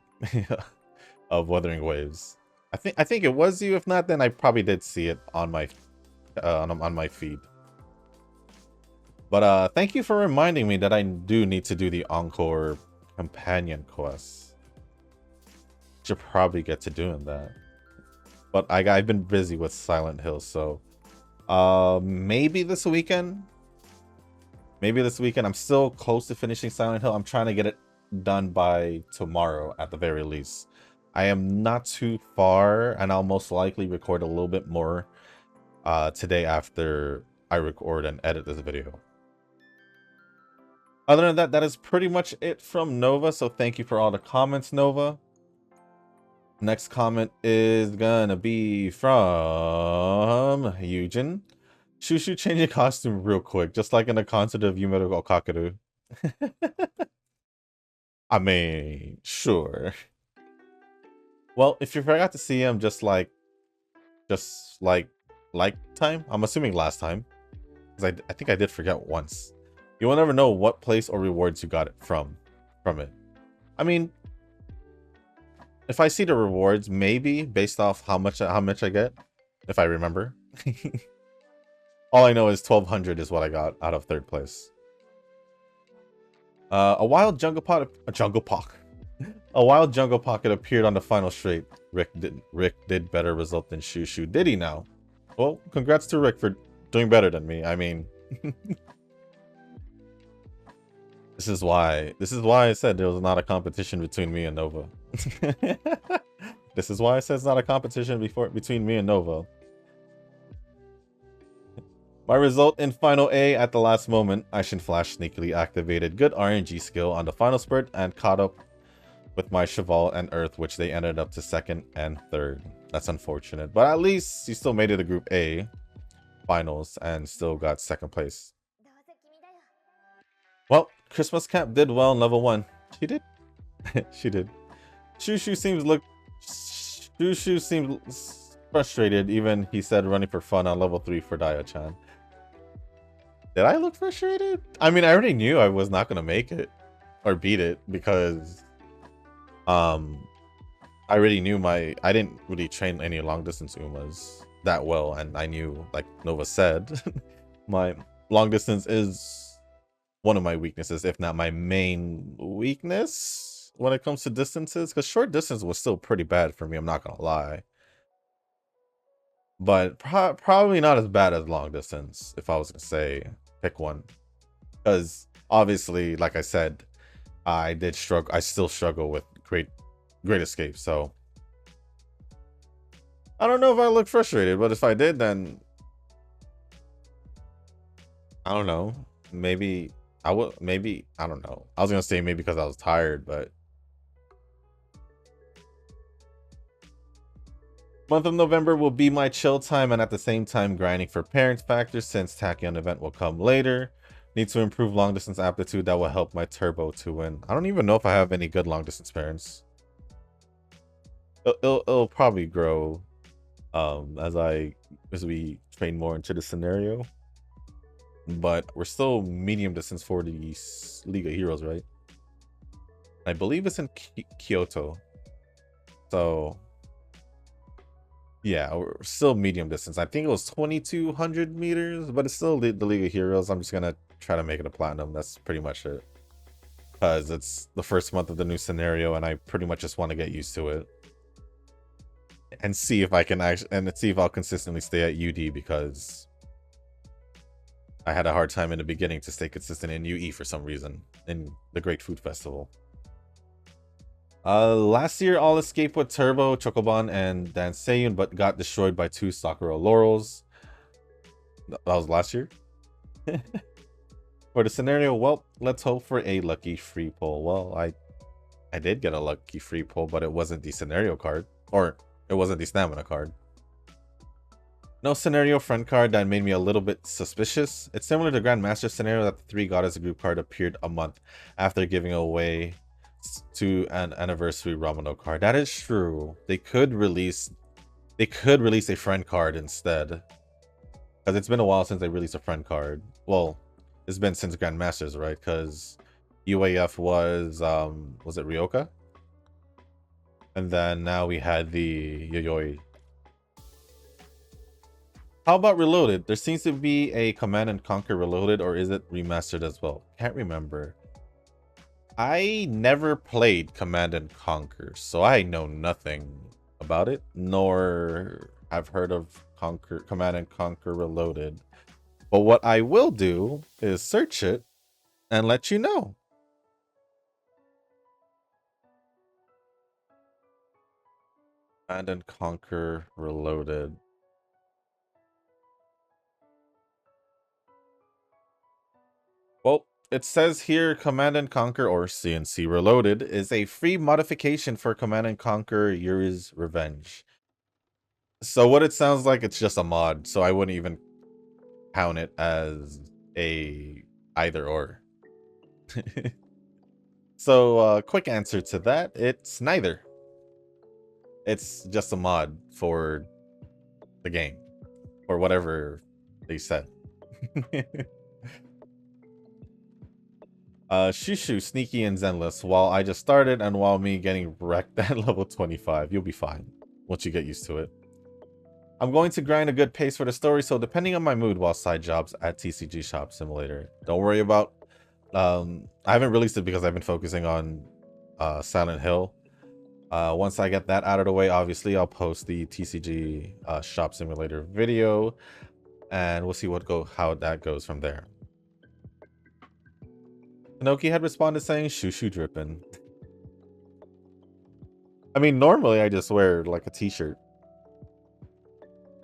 of Wuthering Waves. I think it was you. If not, then I probably did see it on my feed. But thank you for reminding me that I do need to do the Encore companion quest. Should probably get to doing that. But I've been busy with Silent Hill, so maybe this weekend. Maybe this weekend. I'm still close to finishing Silent Hill. I'm trying to get it done by tomorrow at the very least. I am not too far, and I'll most likely record a little bit more today after I record and edit this video. Other than that, that is pretty much it from Nova. So thank you for all the comments, Nova. Next comment is gonna be from Eugen. Shushu, change your costume real quick, just like in the concert of Yumero Kakaru. I mean, sure. Well, if you forgot to see him just like time, I'm assuming last time, because I think I did forget once. You will never know what place or rewards you got it from it. I mean, if I see the rewards, maybe based off how much I get, if I remember. All I know is 1200 is what I got out of 3rd place. A wild jungle pocket appeared on the final straight. Rick did better result than Shushu. Did he now? Well, congrats to Rick for doing better than me. I mean, this is why I said there was not a competition between me and Nova. This is why I said it's not a competition between me and Nova. My result in final A at the last moment, Aishin Flash sneakily activated good RNG skill on the final spurt and caught up with my Cheval and Earth, which they ended up to 2nd and 3rd. That's unfortunate, but at least you still made it to Group A finals and still got 2nd place. Well, Christmas Cap did well in level 1. She did? She did. Shushu seems frustrated, even he said running for fun on level 3 for Dio-chan. Did I look frustrated? I mean, I already knew I was not going to make it or beat it because I already knew I didn't really train any long distance Umas that well, and I knew, like Nova said, my long distance is one of my weaknesses, if not my main weakness when it comes to distances, because short distance was still pretty bad for me, I'm not gonna lie. But probably not as bad as long distance, if I was gonna say pick one. Because obviously, like I said, I still struggle with Great Escape, so I don't know if I look frustrated, but if I did, then I don't know. Maybe I would. Maybe I don't know. I was gonna say maybe because I was tired, but month of November will be my chill time, and at the same time grinding for parent factors since Tachyon event will come later. Need to improve long distance aptitude that will help my turbo to win. I don't even know if I have any good long distance parents. It'll probably grow as we train more into the scenario. But we're still medium distance for the League of Heroes, right? I believe it's in Kyoto. So yeah, we're still medium distance. I think it was 2200 meters, but it's still the League of Heroes. I'm just gonna try to make it a platinum. That's pretty much it, because it's the first month of the new scenario, and I pretty much just want to get used to it and see if I can see if I'll consistently stay at UD, because I had a hard time in the beginning to stay consistent in UE for some reason in the Great Food Festival. Last year I'll escape with Turbo, Chocoban, and Danseiun, but got destroyed by 2 Sakura Laurels. That was last year. For the scenario, well, let's hope for a lucky free pull. Well, I did get a lucky free pull, but it wasn't the scenario card, or it wasn't the stamina card. No scenario friend card. That made me a little bit suspicious. It's similar to Grandmaster scenario that the 3 Goddess group card appeared a month after giving away to an anniversary Ramano card. That is true. They could release a friend card instead, because it's been a while since they released a friend card. Well, it's been since Grandmasters, right? Because UAF was it Ryoka? And then now we had the Yayoi. How about Reloaded? There seems to be a Command and Conquer Reloaded, or is it remastered as well? Can't remember. I never played Command and Conquer, so I know nothing about it, nor have heard of Command and Conquer Reloaded. But what I will do is search it and let you know. Command and Conquer Reloaded. Well, it says here Command and Conquer, or CNC Reloaded, is a free modification for Command and Conquer Yuri's Revenge. So what it sounds like, it's just a mod, so I wouldn't even count it as a either or. So quick answer to that, it's neither. It's just a mod for the game, or whatever they said. Shushu, Sneaky, and Zenless, while I just started, and while me getting wrecked at level 25. You'll be fine once you get used to it. I'm going to grind a good pace for the story, so depending on my mood while side jobs at TCG Shop Simulator. Don't worry about... I haven't released it because I've been focusing on Silent Hill. Once I get that out of the way, obviously, I'll post the TCG Shop Simulator video, and we'll see how that goes from there. Inoki had responded saying, "Shoo drippin'." I mean, normally I just wear like a t-shirt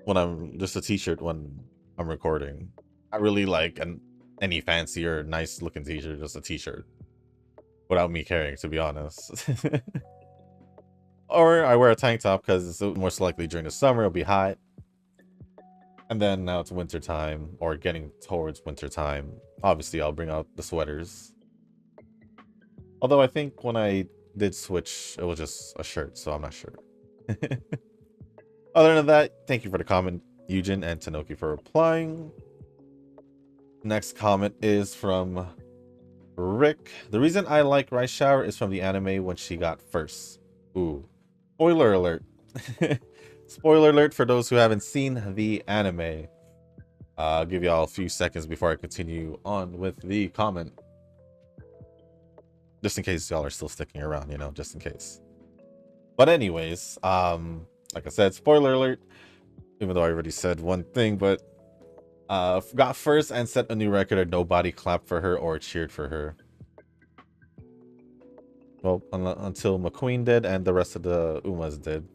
when I'm just a t-shirt when I'm recording. I really like any fancy or nice looking t-shirt, just a t-shirt without me caring, to be honest. Or I wear a tank top because it's most likely during the summer it'll be hot. And then now it's winter time, or getting towards winter time. Obviously, I'll bring out the sweaters. Although I think when I did switch, it was just a shirt, so I'm not sure. Other than that, thank you for the comment, Eugen and Tanoki, for replying. Next comment is from Rick. The reason I like Rice Shower is from the anime when she got first. Ooh. Spoiler alert. Spoiler alert for those who haven't seen the anime. I'll give y'all a few seconds before I continue on with the comment. Just in case y'all are still sticking around, you know, just in case. But anyways, like I said, spoiler alert, even though I already said one thing, but got first and set a new record and nobody clapped for her or cheered for her. Well, until McQueen did and the rest of the Umas did.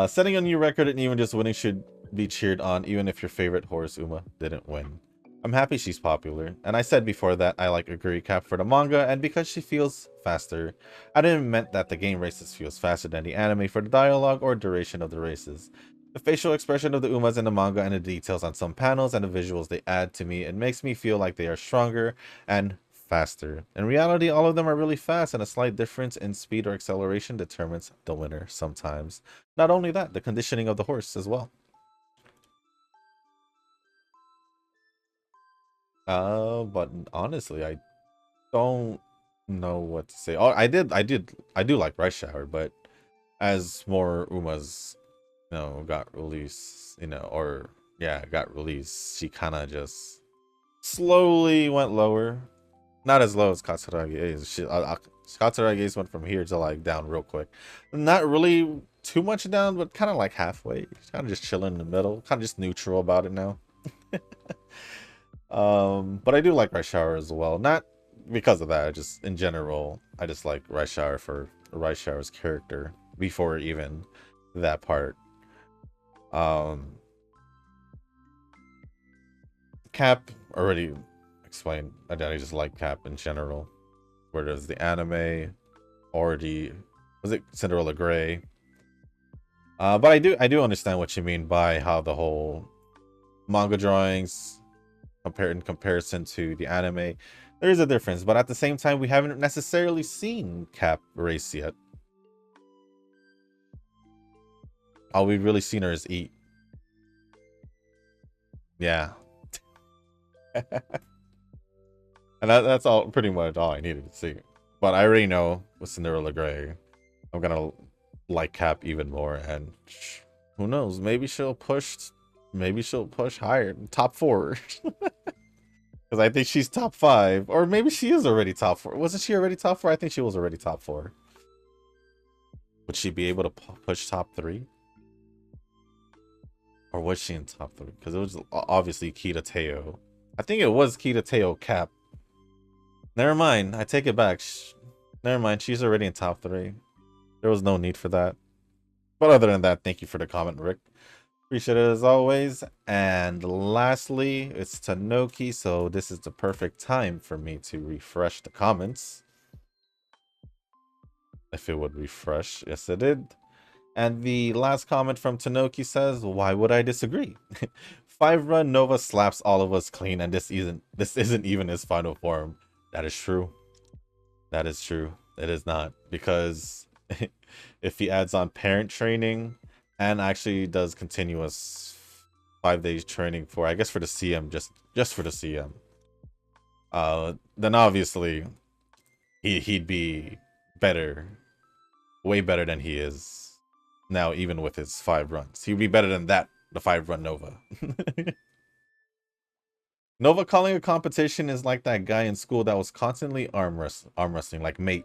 Setting a new record and even just winning should be cheered on, even if your favorite horse Uma didn't win. I'm happy she's popular, and I said before that I like Aguri Cap for the manga, and because she feels faster. I didn't mean that the game races feels faster than the anime for the dialogue or duration of the races. The facial expression of the Umas in the manga and the details on some panels and the visuals they add to me, it makes me feel like they are stronger and faster. In reality, all of them are really fast, and a slight difference in speed or acceleration determines the winner sometimes. Not only that, the conditioning of the horse as well. But honestly, I don't know what to say. Oh, I do like Rice Shower, but as more Umas, you know, got released, you know, or yeah, got released, she kind of just slowly went lower. Not as low as Katsuragi Ace. Katsuragi Ace went from here to like down real quick. Not really too much down, but kind of like halfway. Kind of just chilling in the middle. Kind of just neutral about it now. But I do like Rice Shower as well. Not because of that, just in general, I just like Rice Shower for Rice Shower's character before even that part. Cap already explained. I just like Cap in general. Where does the anime already was it Cinderella Gray? But I do understand what you mean by how the whole manga drawings in comparison to the anime, there is a difference, but at the same time we haven't necessarily seen Cap race yet. All we've really seen her is eat. Yeah. And that's all pretty much all I needed to see. But I already know with Cinderella Gray, I'm gonna like Cap even more, and who knows, maybe she'll push higher, top 4. Because I think she's top 5, or maybe she is already top 4. Wasn't she already top 4? I think she was already top 4. Would she be able to push top 3? Or was she in top 3? Because it was obviously Kita Teo. I think it was Kita Teo Cap. Never mind, I take it back. Never mind, she's already in top 3. There was no need for that. But other than that, thank you for the comment, Rick. Appreciate it as always. And lastly, it's Tanoki, so this is the perfect time for me to refresh the comments. If it would refresh. Yes, it did. And the last comment from Tanoki says, why would I disagree? 5-run Nova slaps all of us clean, and this isn't even his final form. That is true. That is true. It is not, because if he adds on parent training and actually does continuous 5 days training for, I guess, for the CM, just for the CM, then obviously he'd be better, way better than he is now, even with his 5 runs. He'd be better than that, the 5-run Nova. Nova calling a competition is like that guy in school that was constantly arm wrestling, like, mate,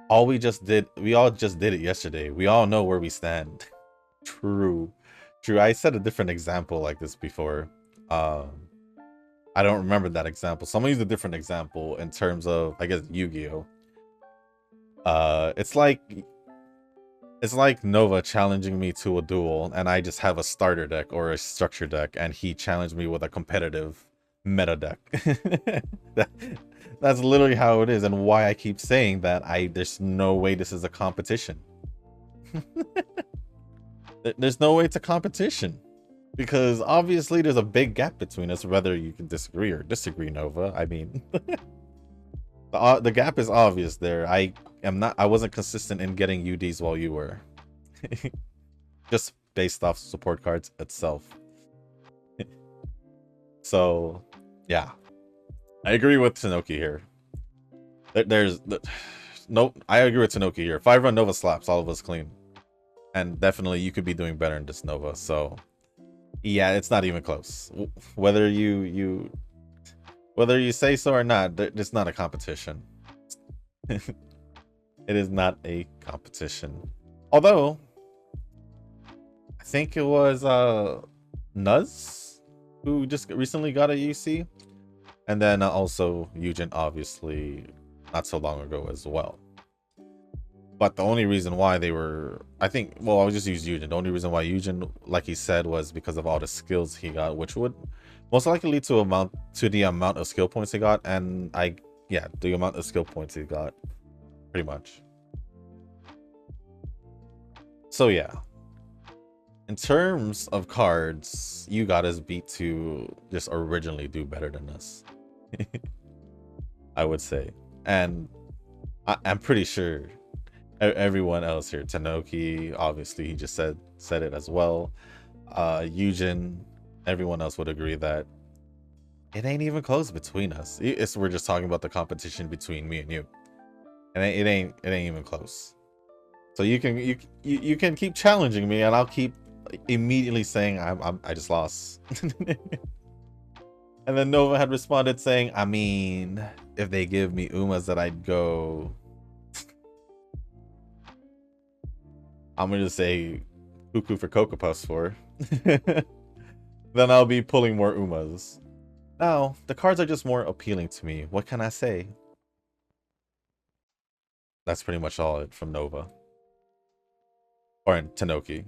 we all just did it yesterday. We all know where we stand. True. I said a different example like this before. I don't remember that example, so I'm gonna use a different example in terms of, I guess, Yu-Gi-Oh. It's like Nova challenging me to a duel, and I just have a starter deck or a structure deck, and he challenged me with a competitive meta deck. That's literally how it is, and why I keep saying that there's no way this is a competition. There's no way it's a competition, because obviously there's a big gap between us, whether you can disagree or disagree, Nova. I mean, the gap is obvious there. I wasn't consistent in getting UDs while you were. Just based off support cards itself. So yeah, I agree with Tanoki here. I agree with Tanoki here. 5-run Nova slaps all of us clean, and definitely you could be doing better in this Nova. So yeah, it's not even close. Whether you say so or not, it's not a competition. It is not a competition. Although I think it was Nuz who just recently got a UC, and then also Eugen, obviously not so long ago as well. But the only reason why they were, I think, well, I'll just use Eugen. The only reason why Eugen, like he said, was because of all the skills he got, which would most likely lead to the amount of skill points he got, and the amount of skill points he got, pretty much. So yeah, in terms of cards, you got us beat to just originally do better than us. I would say, and I'm pretty sure everyone else here, Tanoki, obviously he just said it as well. Eugen, everyone else would agree that it ain't even close between us. We're just talking about the competition between me and you, and it ain't even close. So you can keep challenging me, and I'll keep immediately saying I just lost. And then Nova had responded saying, I mean, if they give me Umas, that I'd go I'm gonna say cuckoo for Cocoa Puffs for. Then I'll be pulling more Umas. Now, the cards are just more appealing to me. What can I say? That's pretty much all from Nova. Or in Tanoki.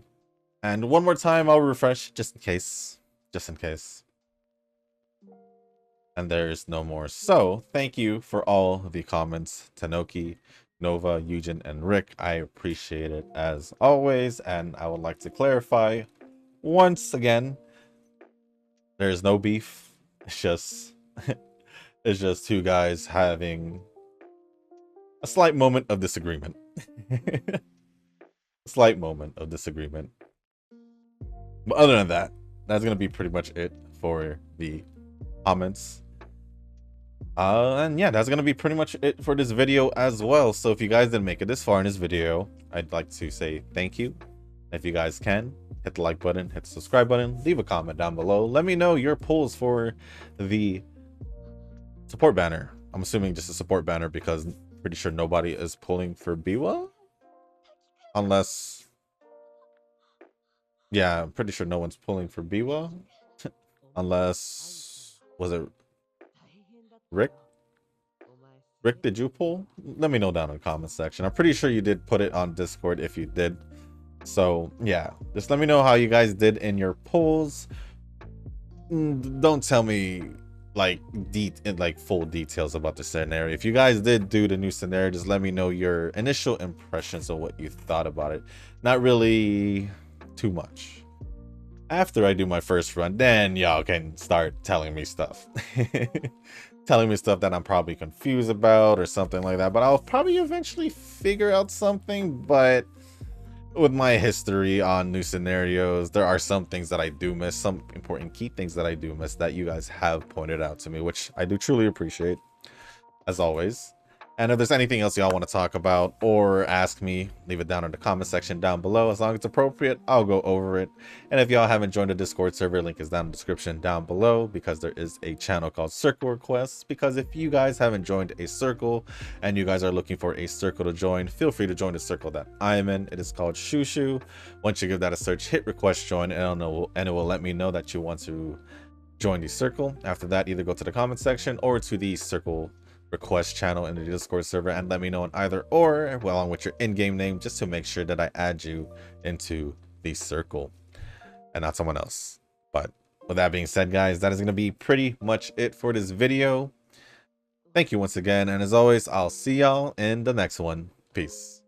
And one more time, I'll refresh just in case. Just in case. And there's no more. So, thank you for all the comments, Tanoki, Nova, Eugen, and Rick. I appreciate it as always. And I would like to clarify once again, there's no beef. It's just it's just two guys having a slight moment of disagreement. A slight moment of disagreement. But other than that, that's gonna be pretty much it for the comments. And yeah, that's gonna be pretty much it for this video as well. So if you guys didn't make it this far in this video, I'd like to say thank you. If you guys can, hit the like button, hit the subscribe button, leave a comment down below. Let me know your pulls for the support banner. I'm assuming just a support banner because I'm pretty sure nobody is pulling for Biwa. Unless, yeah, I'm pretty sure no one's pulling for Biwa. Unless, was it Rick? Rick, did you pull? Let me know down in the comment section. I'm pretty sure you did put it on Discord if you did. So yeah, just let me know how you guys did in your pulls. Don't tell me like full details about the scenario. If you guys did do the new scenario, just let me know your initial impressions of what you thought about it. Not really too much. After I do my first run, then y'all can start telling me stuff. Telling me stuff that I'm probably confused about or something like that. But I'll probably eventually figure out something. But with my history on new scenarios, there are some things that I do miss, some important key things that I do miss that you guys have pointed out to me, which I do truly appreciate, as always. And if there's anything else y'all want to talk about or ask me, leave it down in the comment section down below. As long as it's appropriate, I'll go over it. And if y'all haven't joined the Discord server, link is down in the description down below, because there is a channel called Circle Requests. Because if you guys haven't joined a circle and you guys are looking for a circle to join, feel free to join the circle that I am in. It is called Shushu. Once you give that a search, hit request join, and it will let me know that you want to join the circle. After that, either go to the comment section or to the circle request channel in the Discord server and let me know on either or, along with your in-game name, just to make sure that I add you into the circle and not someone else. But with that being said, guys, that is going to be pretty much it for this video. Thank you once again, and as always, I'll see y'all in the next one. Peace.